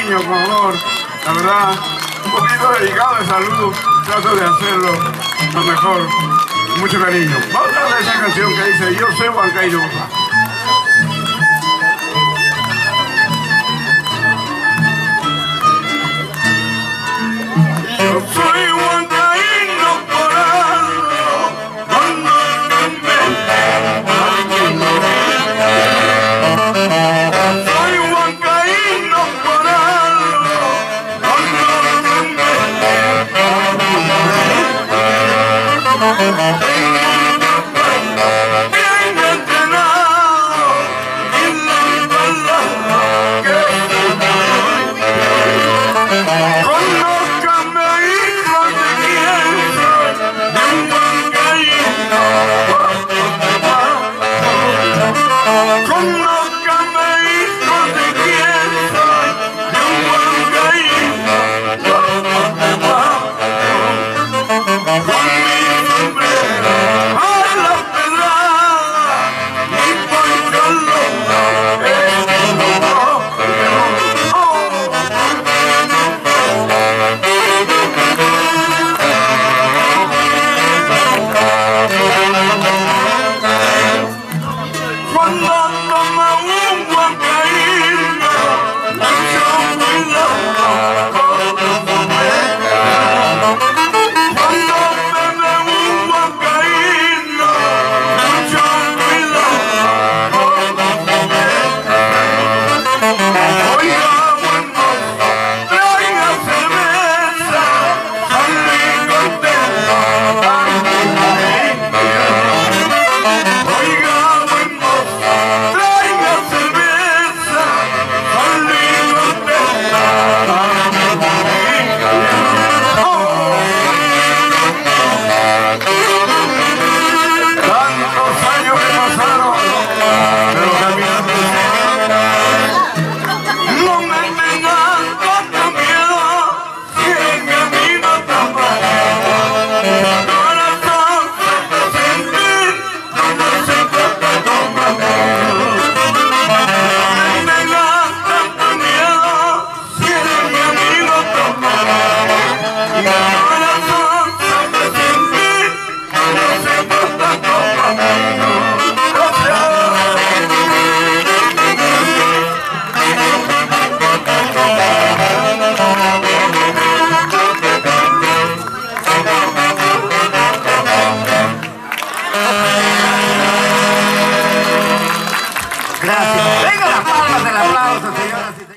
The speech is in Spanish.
cariño, con amor, la verdad, un poquito dedicado de salud, trato de hacerlo lo mejor, con mucho cariño. Vamos a darle esa canción que dice Yo soy Huancaíno, papá. Yo soy huancaíno por algo, cuando soy huancaíno por algo, bien entrenado y la palabra que conózcame, hijo de quién soy, de un huancaíno. Conózcame, hijo de quién soy, de un huancaíno. Con mi sombrero a la pedrada, mi pantalón es cuando toma un huancaíno, mucho cuidado con los bomberos. Cuando bebe un huancaíno, mucho cuidado con los bomberos. Oiga, buen mozo, traiga cerveza, salí contento a Oiga, buen mozo, traiga cerveza, salí contenta a tantos años que pasaron, pero caminando no me tengan tanto miedo, si el camino tan mal. Corazón se sentir, cuando se trata con mamá. No me tengan tanto miedo, si el camino tan mal. Corazón se sentir, cuando se trata con mamá. Gracias. Venga las palmas, el aplauso, señoras y señores.